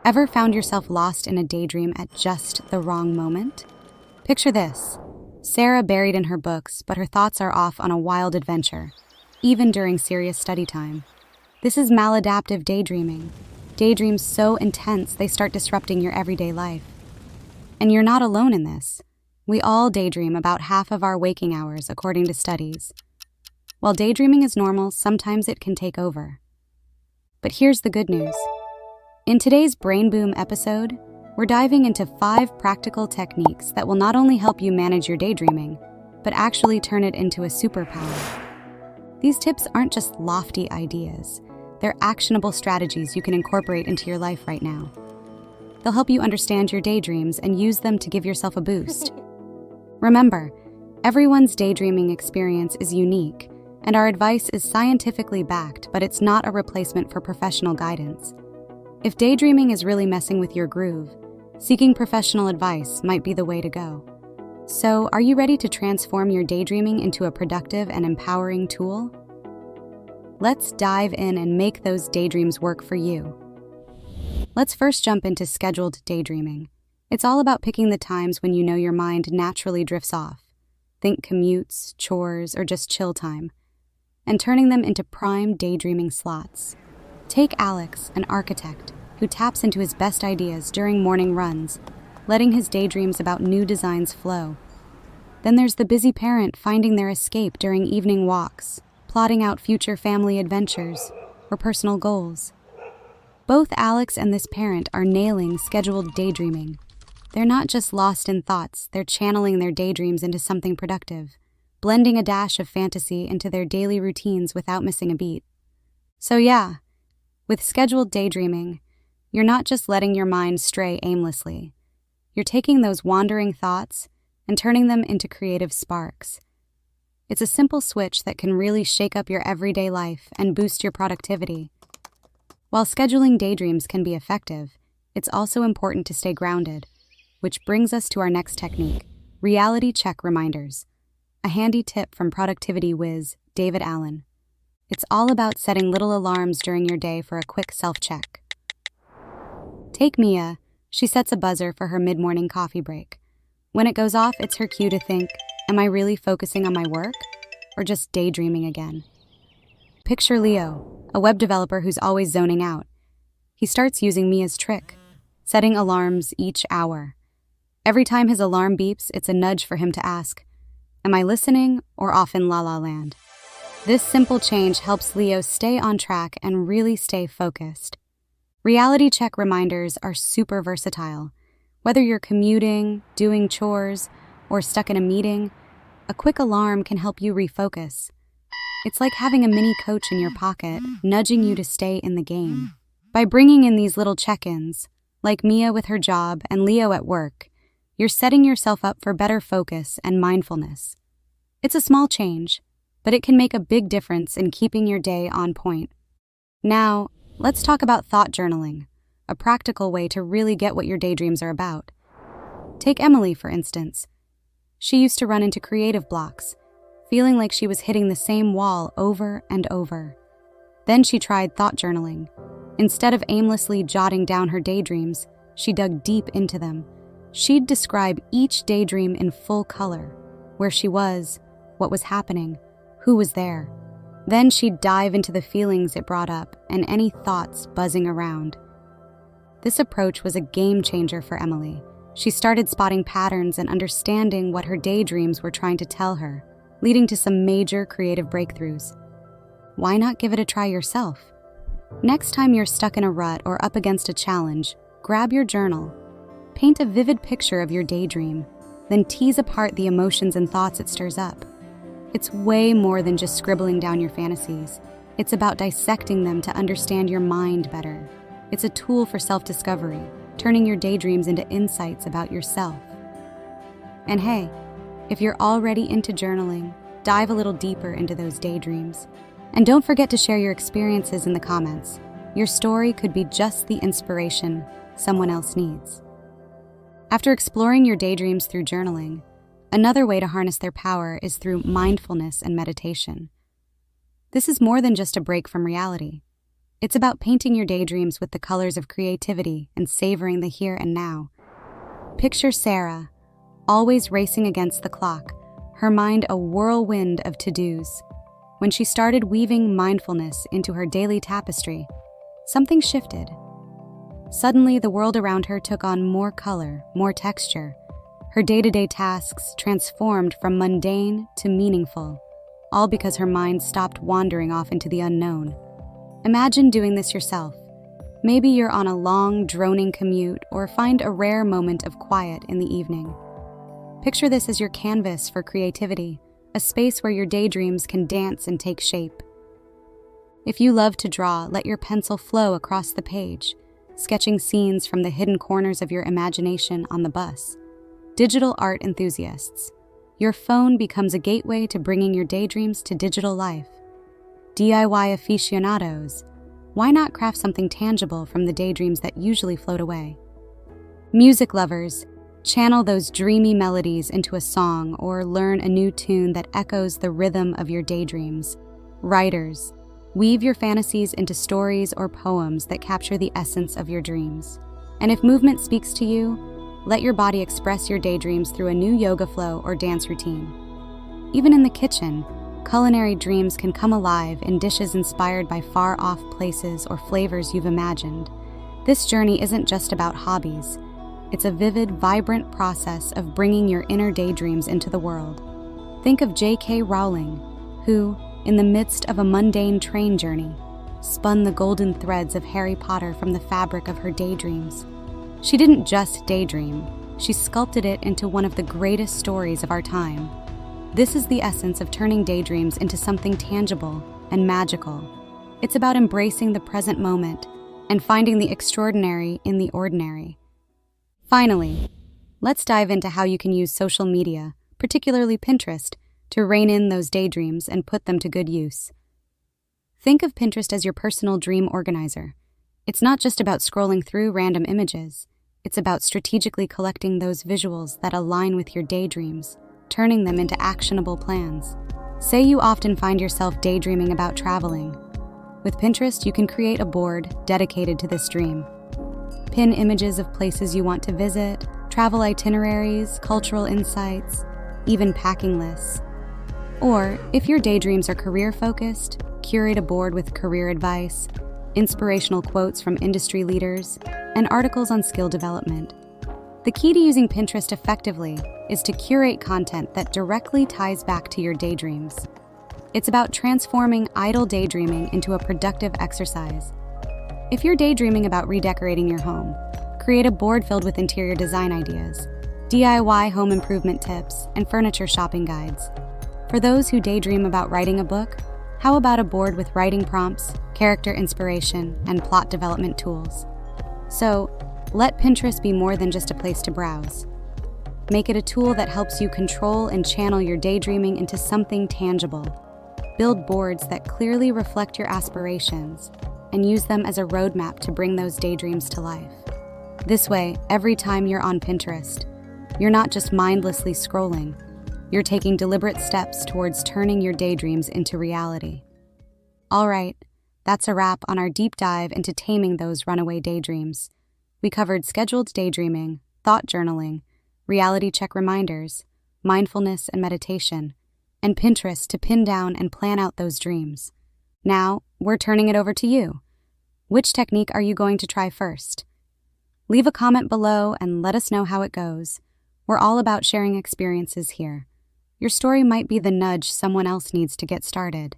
Ever found yourself lost in a daydream at just the wrong moment? Picture this. Sarah buried in her books, but her thoughts are off on a wild adventure, even during serious study time. This is maladaptive daydreaming. Daydreams so intense they start disrupting your everyday life. And you're not alone in this. We all daydream about half of our waking hours, according to studies. While daydreaming is normal, sometimes it can take over. But here's the good news. In today's Brain Boom episode, we're diving into 5 practical techniques that will not only help you manage your daydreaming, but actually turn it into a superpower. These tips aren't just lofty ideas. They're actionable strategies you can incorporate into your life right now. They'll help you understand your daydreams and use them to give yourself a boost. Remember, everyone's daydreaming experience is unique, and our advice is scientifically backed, but it's not a replacement for professional guidance. If daydreaming is really messing with your groove, seeking professional advice might be the way to go. So, are you ready to transform your daydreaming into a productive and empowering tool? Let's dive in and make those daydreams work for you. Let's first jump into scheduled daydreaming. It's all about picking the times when you know your mind naturally drifts off. Think commutes, chores, or just chill time, and turning them into prime daydreaming slots. Take Alex, an architect, who taps into his best ideas during morning runs, letting his daydreams about new designs flow. Then there's the busy parent finding their escape during evening walks, plotting out future family adventures or personal goals. Both Alex and this parent are nailing scheduled daydreaming. They're not just lost in thoughts, they're channeling their daydreams into something productive, blending a dash of fantasy into their daily routines without missing a beat. So yeah, with scheduled daydreaming, you're not just letting your mind stray aimlessly. You're taking those wandering thoughts and turning them into creative sparks. It's a simple switch that can really shake up your everyday life and boost your productivity. While scheduling daydreams can be effective, it's also important to stay grounded, which brings us to our next technique, reality check reminders. A handy tip from productivity whiz David Allen. It's all about setting little alarms during your day for a quick self-check. Take Mia. She sets a buzzer for her mid-morning coffee break. When it goes off, it's her cue to think, am I really focusing on my work or just daydreaming again? Picture Leo, a web developer who's always zoning out. He starts using Mia's trick, setting alarms each hour. Every time his alarm beeps, it's a nudge for him to ask, am I listening or off in la la land? This simple change helps Leo stay on track and really stay focused. Reality check reminders are super versatile. Whether you're commuting, doing chores, or stuck in a meeting, a quick alarm can help you refocus. It's like having a mini coach in your pocket, nudging you to stay in the game. By bringing in these little check-ins, like Mia with her job and Leo at work, you're setting yourself up for better focus and mindfulness. It's a small change, but it can make a big difference in keeping your day on point. Now, let's talk about thought journaling, a practical way to really get what your daydreams are about. Take Emily, for instance. She used to run into creative blocks, feeling like she was hitting the same wall over and over. Then she tried thought journaling. Instead of aimlessly jotting down her daydreams, she dug deep into them. She'd describe each daydream in full color, where she was, what was happening, who was there. Then she'd dive into the feelings it brought up and any thoughts buzzing around. This approach was a game changer for Emily. She started spotting patterns and understanding what her daydreams were trying to tell her, leading to some major creative breakthroughs. Why not give it a try yourself? Next time you're stuck in a rut or up against a challenge, grab your journal. Paint a vivid picture of your daydream, then tease apart the emotions and thoughts it stirs up. It's way more than just scribbling down your fantasies. It's about dissecting them to understand your mind better. It's a tool for self-discovery, turning your daydreams into insights about yourself. And hey, if you're already into journaling, dive a little deeper into those daydreams. And don't forget to share your experiences in the comments. Your story could be just the inspiration someone else needs. After exploring your daydreams through journaling, another way to harness their power is through mindfulness and meditation. This is more than just a break from reality. It's about painting your daydreams with the colors of creativity and savoring the here and now. Picture Sarah, always racing against the clock, her mind a whirlwind of to-dos. When she started weaving mindfulness into her daily tapestry, something shifted. Suddenly, the world around her took on more color, more texture. Her day-to-day tasks transformed from mundane to meaningful, all because her mind stopped wandering off into the unknown. Imagine doing this yourself. Maybe you're on a long, droning commute or find a rare moment of quiet in the evening. Picture this as your canvas for creativity, a space where your daydreams can dance and take shape. If you love to draw, let your pencil flow across the page, sketching scenes from the hidden corners of your imagination on the bus. Digital art enthusiasts, your phone becomes a gateway to bringing your daydreams to digital life. DIY aficionados, why not craft something tangible from the daydreams that usually float away? Music lovers, channel those dreamy melodies into a song or learn a new tune that echoes the rhythm of your daydreams. Writers, weave your fantasies into stories or poems that capture the essence of your dreams. And if movement speaks to you, let your body express your daydreams through a new yoga flow or dance routine. Even in the kitchen, culinary dreams can come alive in dishes inspired by far-off places or flavors you've imagined. This journey isn't just about hobbies. It's a vivid, vibrant process of bringing your inner daydreams into the world. Think of J.K. Rowling, who, in the midst of a mundane train journey, spun the golden threads of Harry Potter from the fabric of her daydreams. She didn't just daydream, she sculpted it into one of the greatest stories of our time. This is the essence of turning daydreams into something tangible and magical. It's about embracing the present moment and finding the extraordinary in the ordinary. Finally, let's dive into how you can use social media, particularly Pinterest, to rein in those daydreams and put them to good use. Think of Pinterest as your personal dream organizer. It's not just about scrolling through random images. It's about strategically collecting those visuals that align with your daydreams, turning them into actionable plans. Say you often find yourself daydreaming about traveling. With Pinterest, you can create a board dedicated to this dream. Pin images of places you want to visit, travel itineraries, cultural insights, even packing lists. Or, if your daydreams are career-focused, curate a board with career advice, inspirational quotes from industry leaders, and articles on skill development. The key to using Pinterest effectively is to curate content that directly ties back to your daydreams. It's about transforming idle daydreaming into a productive exercise. If you're daydreaming about redecorating your home, create a board filled with interior design ideas, DIY home improvement tips, and furniture shopping guides. For those who daydream about writing a book, how about a board with writing prompts, character inspiration, and plot development tools? So, let Pinterest be more than just a place to browse. Make it a tool that helps you control and channel your daydreaming into something tangible. Build boards that clearly reflect your aspirations, and use them as a roadmap to bring those daydreams to life. This way, every time you're on Pinterest, you're not just mindlessly scrolling, you're taking deliberate steps towards turning your daydreams into reality. All right, that's a wrap on our deep dive into taming those runaway daydreams. We covered scheduled daydreaming, thought journaling, reality check reminders, mindfulness and meditation, and Pinterest to pin down and plan out those dreams. Now, we're turning it over to you. Which technique are you going to try first? Leave a comment below and let us know how it goes. We're all about sharing experiences here. Your story might be the nudge someone else needs to get started.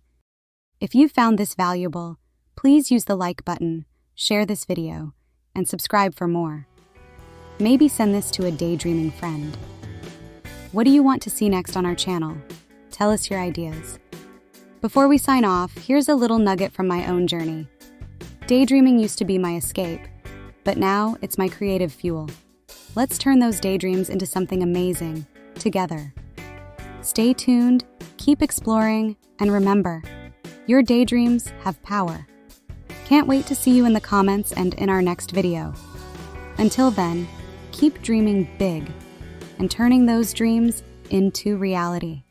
If you found this valuable, please use the like button, share this video, and subscribe for more. Maybe send this to a daydreaming friend. What do you want to see next on our channel? Tell us your ideas. Before we sign off, here's a little nugget from my own journey. Daydreaming used to be my escape, but now it's my creative fuel. Let's turn those daydreams into something amazing, together. Stay tuned, keep exploring, and remember, your daydreams have power. Can't wait to see you in the comments and in our next video. Until then, keep dreaming big and turning those dreams into reality.